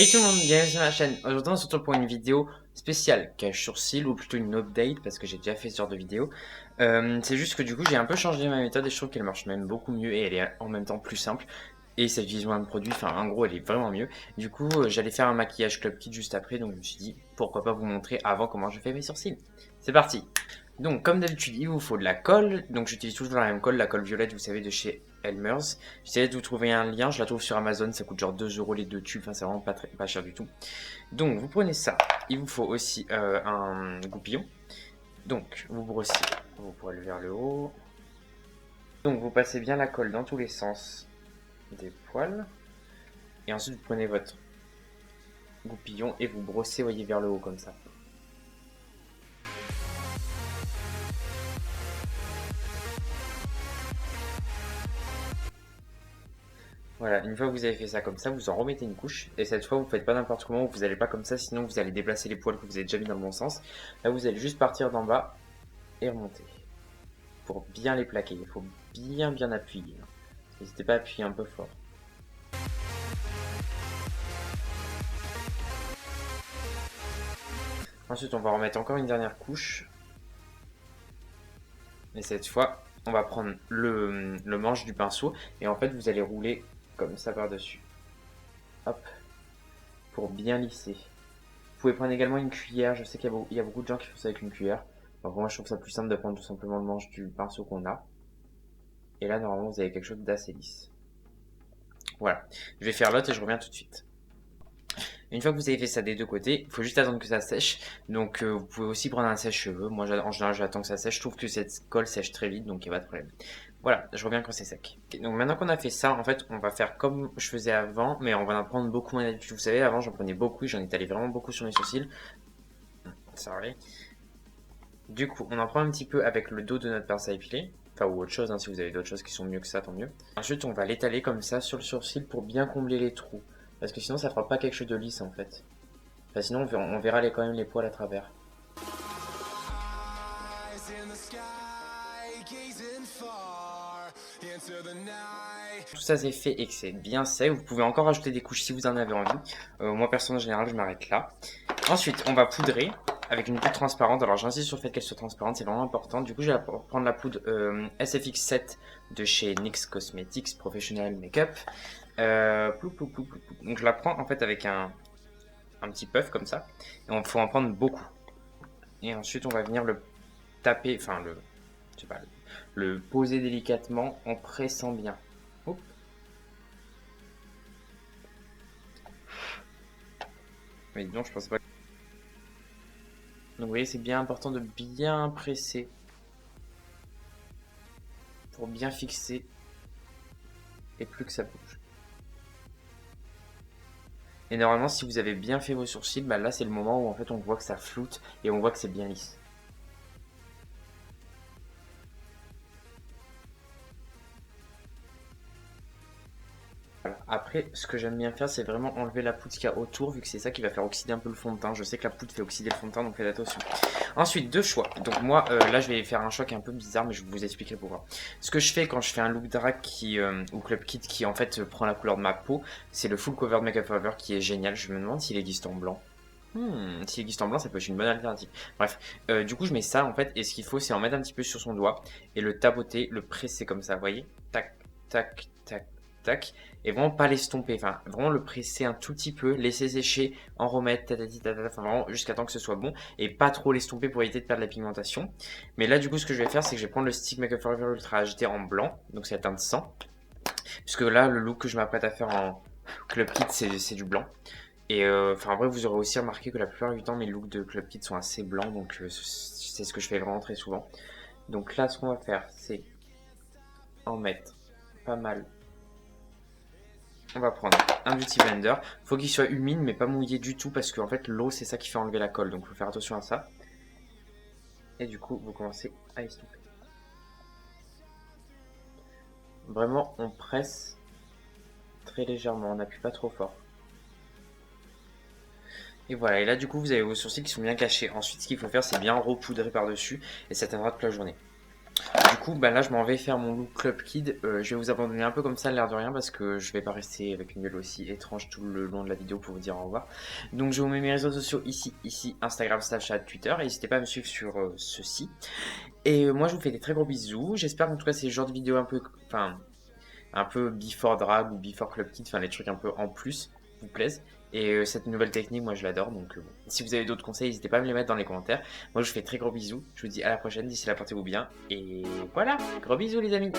Hey tout le monde, bienvenue sur ma chaîne. Aujourd'hui on se retrouve pour une vidéo spéciale cache sourcil ou plutôt une update parce que j'ai déjà fait ce genre de vidéo. C'est juste que du coup j'ai un peu changé ma méthode et je trouve qu'elle marche même beaucoup mieux et elle est en même temps plus simple. Et ça utilise moins de produits, enfin en gros elle est vraiment mieux. Du coup j'allais faire un maquillage Club Kit juste après, donc je me suis dit pourquoi pas vous montrer avant comment je fais mes sourcils. C'est parti. Donc comme d'habitude il vous faut de la colle, donc j'utilise toujours la même colle, la colle violette vous savez de chez Elmer's. J'essaie de vous trouver un lien, je la trouve sur Amazon, ça coûte genre 2 € les deux tubes, enfin c'est vraiment pas cher du tout. Donc vous prenez ça, il vous faut aussi un goupillon. Donc vous brossez, vous poilez vers le haut. Donc vous passez bien la colle dans tous les sens des poils. Et ensuite vous prenez votre goupillon et vous brossez, voyez, vers le haut comme ça. Voilà, une fois que vous avez fait ça comme ça, vous en remettez une couche. Et cette fois, vous ne faites pas n'importe comment, vous n'allez pas comme ça, sinon vous allez déplacer les poils que vous avez déjà mis dans le bon sens. Là, vous allez juste partir d'en bas et remonter. Pour bien les plaquer, il faut bien appuyer. N'hésitez pas à appuyer un peu fort. Ensuite, on va remettre encore une dernière couche. Et cette fois, on va prendre le manche du pinceau. Et en fait, vous allez rouler comme ça par-dessus. Hop. Pour bien lisser. Vous pouvez prendre également une cuillère. Je sais qu'il y a beaucoup de gens qui font ça avec une cuillère. Donc moi, je trouve ça plus simple de prendre tout simplement le manche du pinceau qu'on a. Et là, normalement, vous avez quelque chose d'assez lisse. Voilà. Je vais faire l'autre et je reviens tout de suite. Une fois que vous avez fait ça des deux côtés, il faut juste attendre que ça sèche. Donc vous pouvez aussi prendre un sèche-cheveux. Moi en général j'attends que ça sèche. Je trouve que cette colle sèche très vite donc il n'y a pas de problème. Voilà, je reviens quand c'est sec. Okay, donc maintenant qu'on a fait ça, en fait on va faire comme je faisais avant, mais on va en prendre beaucoup moins d'habitude. Vous savez, avant j'en prenais beaucoup, j'en étalais vraiment beaucoup sur mes sourcils. Sorry. Du coup, on en prend un petit peu avec le dos de notre pince à épiler. Enfin, ou autre chose, hein, si vous avez d'autres choses qui sont mieux que ça, tant mieux. Ensuite, on va l'étaler comme ça sur le sourcil pour bien combler les trous. Parce que sinon, ça fera pas quelque chose de lisse en fait. Enfin, sinon, on verra quand même les poils à travers. Tout ça c'est fait et que c'est bien sec. Vous pouvez encore ajouter des couches si vous en avez envie. Moi, perso, en général, je m'arrête là. Ensuite, on va poudrer avec une poudre transparente. Alors, j'insiste sur le fait qu'elle soit transparente, c'est vraiment important. Du coup, je vais prendre la poudre SFX7 de chez NYX Cosmetics Professional Makeup. Donc, je la prends en fait avec un petit puff comme ça. Et il faut en prendre beaucoup. Et ensuite, on va venir le taper, enfin je sais pas, le poser délicatement en pressant bien. Oups. Mais non, je pense pas. Donc vous voyez, c'est bien important de bien presser pour bien fixer et plus que ça bouge. Et normalement, si vous avez bien fait vos sourcils, bah là c'est le moment où en fait on voit que ça floute et on voit que c'est bien lisse. Voilà. Après, ce que j'aime bien faire, c'est vraiment enlever la poudre qu'il y a autour, vu que c'est ça qui va faire oxyder un peu le fond de teint. Je sais que la poudre fait oxyder le fond de teint, donc faites attention. Ensuite, deux choix. Donc moi, là, je vais faire un choix qui est un peu bizarre, mais je vous expliquerai pourquoi. Ce que je fais quand je fais un look drag ou Club Kit qui en fait prend la couleur de ma peau, c'est le Full Cover Makeup Forever qui est génial. Je me demande s'il existe en blanc. S'il existe en blanc, ça peut être une bonne alternative. Bref, du coup, je mets ça en fait, et ce qu'il faut, c'est en mettre un petit peu sur son doigt et le tapoter, le presser comme ça, vous voyez? Tac, tac, tac, tac, et vraiment pas l'estomper, enfin vraiment le presser un tout petit peu, laisser sécher, en remettre, enfin vraiment jusqu'à temps que ce soit bon, et pas trop l'estomper pour éviter de perdre la pigmentation. Mais là, du coup, ce que je vais faire, c'est que je vais prendre le Stick Makeup Forever Ultra agité en blanc, donc c'est la teinte 100, puisque là, le look que je m'apprête à faire en Club Kit, c'est du blanc. Et enfin, en vrai, vous aurez aussi remarqué que la plupart du temps, mes looks de Club Kit sont assez blancs, donc c'est ce que je fais vraiment très souvent. Donc là, ce qu'on va faire, c'est en mettre pas mal. On va prendre un beauty blender. Faut qu'il soit humide, mais pas mouillé du tout, parce qu'en fait, l'eau, c'est ça qui fait enlever la colle, donc faut faire attention à ça. Et du coup, vous commencez à estomper. Vraiment, on presse très légèrement, on n'appuie pas trop fort. Et voilà, et là du coup vous avez vos sourcils qui sont bien cachés. Ensuite ce qu'il faut faire c'est bien repoudrer par dessus et ça tiendra toute la journée. Du coup, bah là, je m'en vais faire mon look Club Kid. Je vais vous abandonner un peu comme ça, l'air de rien, parce que je vais pas rester avec une gueule aussi étrange tout le long de la vidéo pour vous dire au revoir. Donc, je vous mets mes réseaux sociaux ici, Instagram, Snapchat, Twitter. Et n'hésitez pas à me suivre sur ceci. Et moi, je vous fais des très gros bisous. J'espère qu'en tout cas, ces genres de vidéos un peu, enfin, un peu before drag ou before Club Kid, enfin, les trucs un peu en plus, vous plaisent. Et cette nouvelle technique, moi, je l'adore. Donc, bon. Si vous avez d'autres conseils, n'hésitez pas à me les mettre dans les commentaires. Moi, je vous fais très gros bisous. Je vous dis à la prochaine. D'ici là, portez-vous bien. Et voilà, gros bisous, les amis.